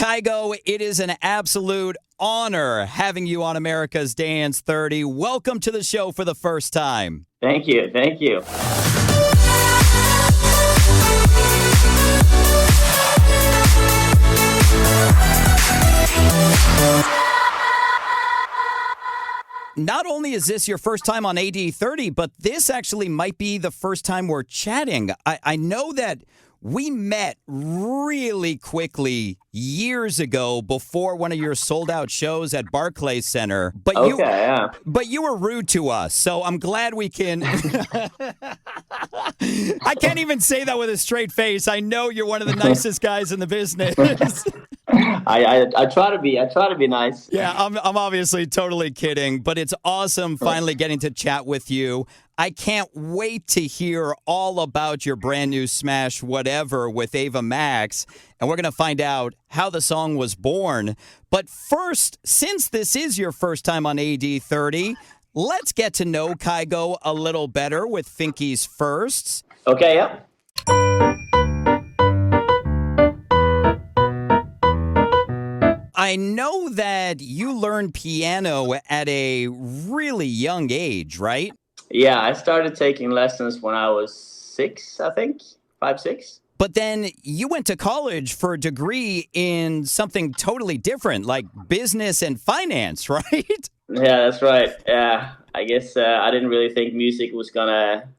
Kygo, it is an absolute honor having you on America's Dance 30. Welcome to the show for the first time. Thank you. Thank you. Not only is this your first time on AD30, but this actually might be the first time we're chatting. I know that we met really quickly years ago before one of your sold-out shows at Barclays Center. But but you were rude to us, so I'm glad we can... I can't even say that with a straight face. I know you're one of the nicest guys in the business. I try to be. I try to be nice. Yeah, I'm obviously totally kidding, but it's awesome finally getting to chat with you. I can't wait to hear all about your brand new smash, Whatever, with Ava Max, and we're going to find out how the song was born. But first, since this is your first time on AD30, let's get to know Kygo a little better with Finky's firsts. Okay, yeah. I know that you learned piano at a really young age, right? Yeah, I started taking lessons when I was 6, I think. 5, 6. But then you went to college for a degree in something totally different, like business and finance, right? Yeah, that's right. Yeah, I guess I didn't really think music was gonna...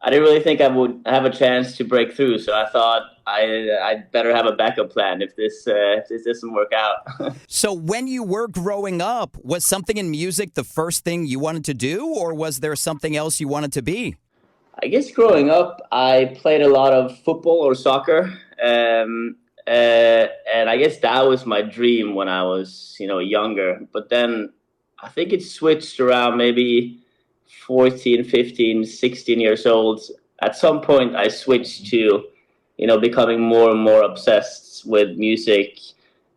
I didn't really think I would have a chance to break through, so I thought I'd better have a backup plan if this doesn't work out. So when you were growing up, was something in music the first thing you wanted to do, or was there something else you wanted to be? I guess growing up, I played a lot of football or soccer, and I guess that was my dream when I was, younger. But then I think it switched around maybe 14, 15, 16 years old. At some point, I switched to, becoming more and more obsessed with music.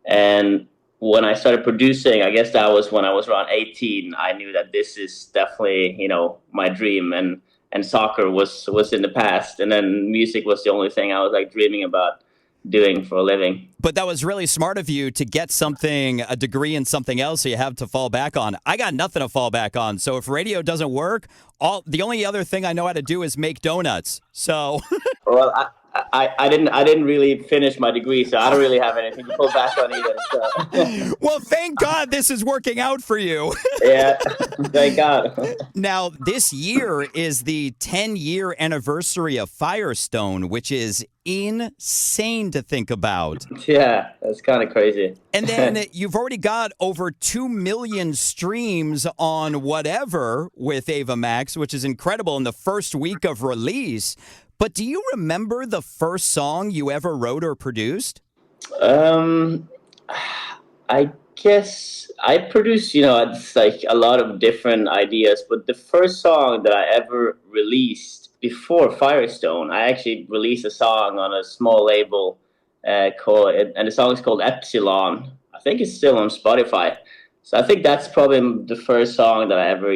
And when I started producing, I guess that was when I was around 18. I knew that this is definitely, my dream. And soccer was in the past. And then music was the only thing I was dreaming about doing for a living. But that was really smart of you to get a degree in something else so you have to fall back on. I got nothing to fall back on. So if radio doesn't work, the only other thing I know how to do is make donuts. So well, I didn't really finish my degree, so I don't really have anything to pull back on either. So. Well, thank God this is working out for you. Yeah, thank God. Now, this year is the 10-year anniversary of Firestone, which is insane to think about. Yeah, that's kind of crazy. And then you've already got over 2 million streams on Whatever with Ava Max, which is incredible in the first week of release. But do you remember the first song you ever wrote or produced? I guess I produced, it's like a lot of different ideas. But the first song that I ever released before Firestone, I actually released a song on a small label and the song is called Epsilon. I think it's still on Spotify. So I think that's probably the first song that I ever,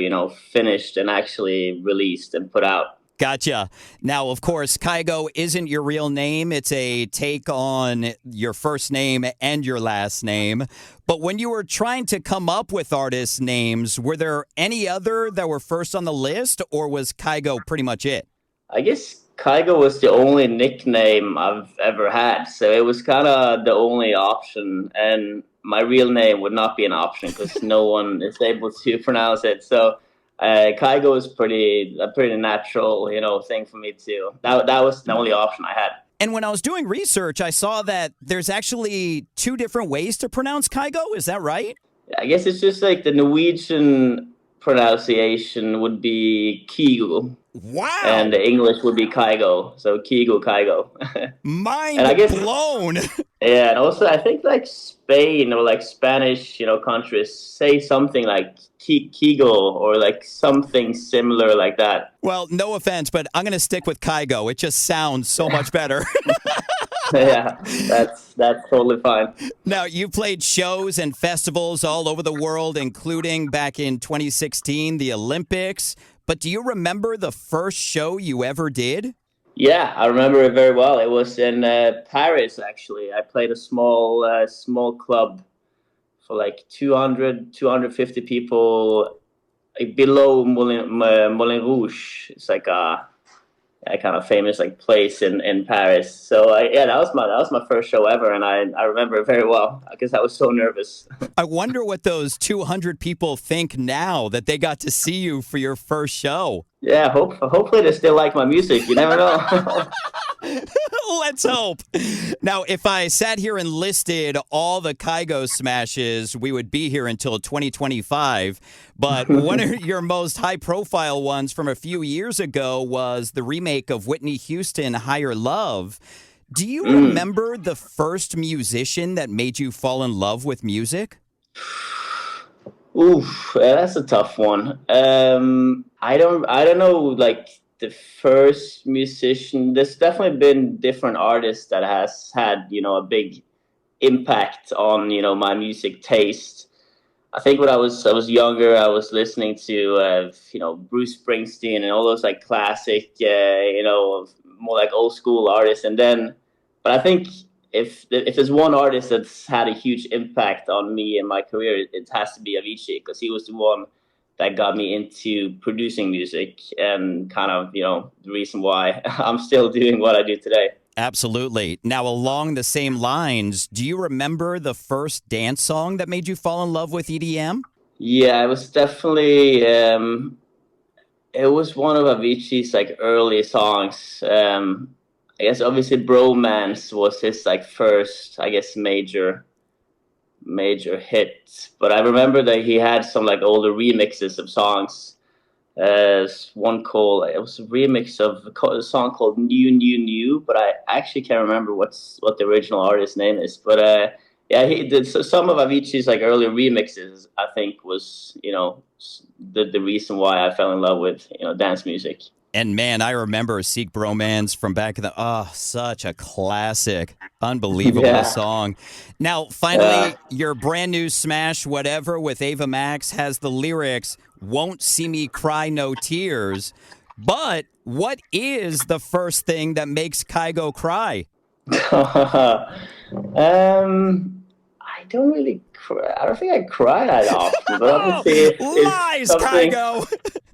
finished and actually released and put out. Gotcha. Now, of course, Kygo isn't your real name. It's a take on your first name and your last name. But when you were trying to come up with artist names, were there any other that were first on the list, or was Kygo pretty much it? I guess Kygo was the only nickname I've ever had. So it was kind of the only option. And my real name would not be an option because no one is able to pronounce it. So Kygo is a pretty natural, thing for me too. That was the only option I had. And when I was doing research, I saw that there's actually 2 different ways to pronounce Kygo. Is that right? I guess it's just like the Norwegian pronunciation would be Kygo. Wow. And the English would be Kygo. So Kygo. Mind blown. Yeah, and also I think Spain or Spanish, countries say something like Kygo or something similar like that. Well, no offense, but I'm going to stick with Kygo. It just sounds so much better. Yeah, that's totally fine. Now, you played shows and festivals all over the world, including back in 2016, the Olympics. But do you remember the first show you ever did? Yeah, I remember it very well. It was in Paris, actually. I played a small club for like 250 people, like below Moulin Rouge. It's like a kind of famous like place in Paris. So yeah, that was my first show ever, and I remember it very well because I was so nervous. I wonder what those 200 people think now that they got to see you for your first show. Yeah, hopefully they still like my music. You never know. Let's hope. Now, if I sat here and listed all the Kygo smashes, we would be here until 2025. But one of your most high profile ones from a few years ago was the remake of Whitney Houston, Higher Love. Do you remember the first musician that made you fall in love with music? Oof, that's a tough one. I don't know, like the first musician. There's definitely been different artists that has had, a big impact on, my music taste. I think when I was younger, I was listening to, Bruce Springsteen and all those like classic, more like old school artists. And then, but I think if there's one artist that's had a huge impact on me in my career, it has to be Avicii, because he was the one that got me into producing music and kind of, the reason why I'm still doing what I do today. Absolutely. Now, along the same lines, do you remember the first dance song that made you fall in love with EDM? Yeah, it was definitely it was one of Avicii's like early songs. I guess obviously Bromance was his like first, I guess, major hit. But I remember that he had some like older remixes of songs. One called, it was a remix of a song called New New New, but I actually can't remember what the original artist's name is. But yeah, he did so some of Avicii's like early remixes. I think was, the reason why I fell in love with, dance music. And man, I remember Seek Bromance from back in the, such a classic, unbelievable Yeah. song. Now, finally, your brand new smash, Whatever, with Ava Max has the lyrics, "Won't see me cry, no tears." But what is the first thing that makes Kygo cry? I don't really cry. I don't think I cry that often, but obviously if Lies, something Kygo!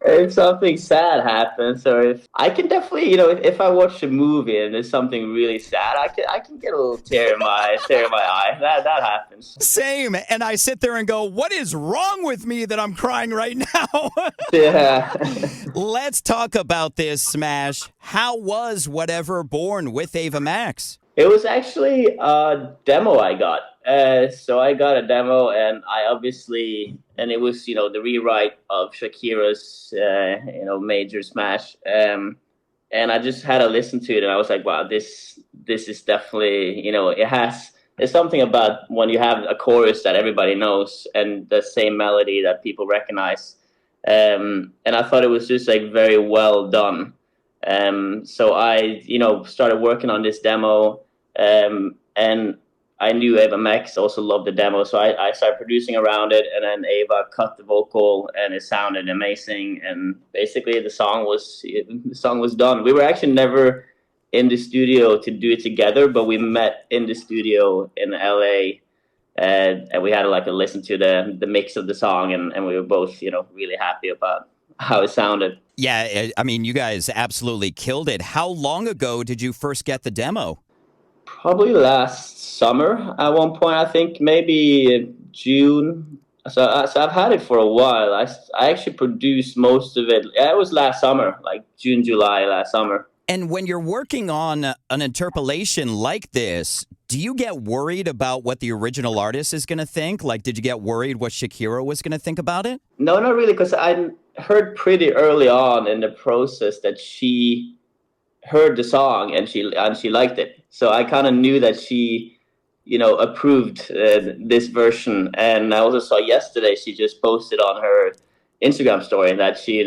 if something sad happens, or if I can definitely, if I watch a movie and there's something really sad, I can get a little tear in my eye. That happens. Same. And I sit there and go, what is wrong with me that I'm crying right now? Yeah. Let's talk about this smash. How was Whatever born with Ava Max? It was actually a demo I got. So I got a demo, and and it was, the rewrite of Shakira's, major smash. And I just had to listen to it, and I was like, wow, this is definitely, it's something about when you have a chorus that everybody knows and the same melody that people recognize. And I thought it was just like very well done. So I, started working on this demo. And I knew Ava Max also loved the demo, so I started producing around it, and then Ava cut the vocal, and it sounded amazing. And basically, the song was done. We were actually never in the studio to do it together, but we met in the studio in LA, and we had to like listen to the mix of the song, and we were both, really happy about how it sounded. Yeah, I mean, you guys absolutely killed it. How long ago did you first get the demo? Probably last summer at one point, I think maybe June. So I've had it for a while. I actually produced most of it. Yeah, it was last summer, like June, July last summer. And when you're working on an interpolation like this, do you get worried about what the original artist is going to think? Like, did you get worried what Shakira was going to think about it? No, not really, because I heard pretty early on in the process that she heard the song and she liked it. So I kind of knew that she, approved this version. And I also saw yesterday she just posted on her Instagram story that she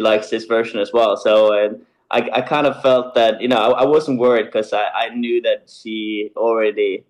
likes this version as well. So I kind of felt that I wasn't worried, because I knew that she already,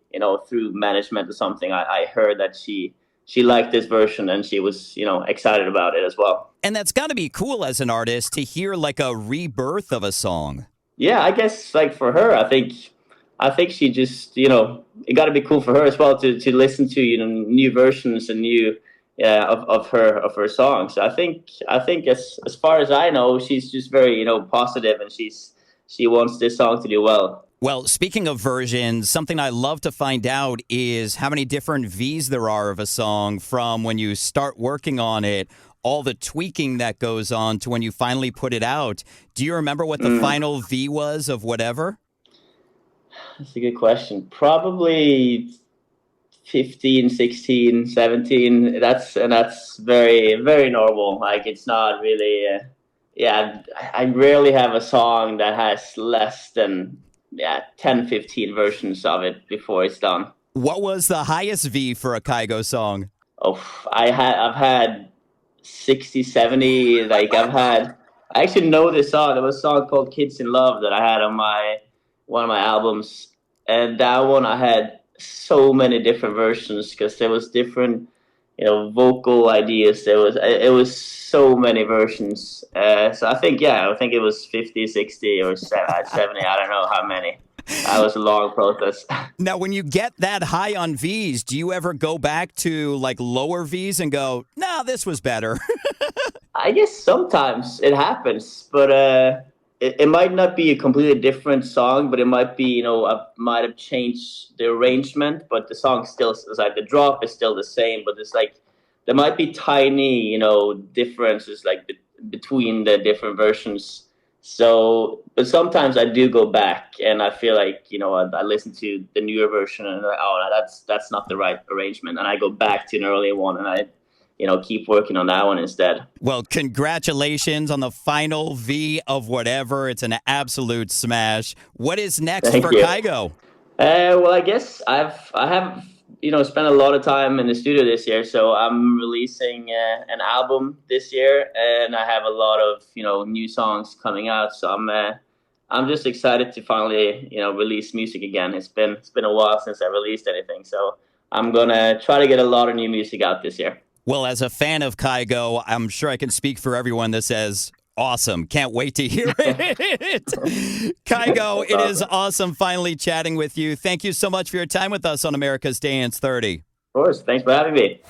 through management or something, I heard that she liked this version, and she was, excited about it as well. And that's got to be cool as an artist to hear like a rebirth of a song. yeah, I guess like for her, I think she just, it got to be cool for her as well to listen to, new versions and new, of her songs. So I think as far as I know, she's just very, positive, and she wants this song to do well. Well, speaking of versions, something I love to find out is how many different V's there are of a song from when you start working on it, all the tweaking that goes on to when you finally put it out. Do you remember what the final V was of whatever? That's a good question. Probably 15, 16, 17. That's very, very normal. Like, it's not really, yeah, I rarely have a song that has less than, 10, 15 versions of it before it's done. What was the highest V for a Kygo song? Oh, I've had 60, 70. Like, I actually know this song. There was a song called Kids in Love that I had on my one of my albums, and that one I had so many different versions because there was different, vocal ideas. It was so many versions. So I think it was 50, 60, or 70. I don't know how many. That was a long process. Now, when you get that high on V's, do you ever go back to like lower V's and go, no, this was better? I guess sometimes it happens, but it might not be a completely different song, but it might be, I might have changed the arrangement, but the song still is like the drop is still the same, but it's like there might be tiny, differences like between the different versions. So, but sometimes I do go back and I feel like, I listen to the newer version and oh, no, that's not the right arrangement, and I go back to an earlier one and I keep working on that one instead. Well, congratulations on the final V of whatever. It's an absolute smash. What is next Thank for you. Kygo? Well, I guess I have spent a lot of time in the studio this year, so I'm releasing an album this year, and I have a lot of new songs coming out. So I'm just excited to finally release music again. It's been a while since I released anything, so I'm gonna try to get a lot of new music out this year. Well, as a fan of Kygo, I'm sure I can speak for everyone that says, awesome. Can't wait to hear it. Kygo, it is awesome finally chatting with you. Thank you so much for your time with us on America's Dance 30. Of course. Thanks for having me.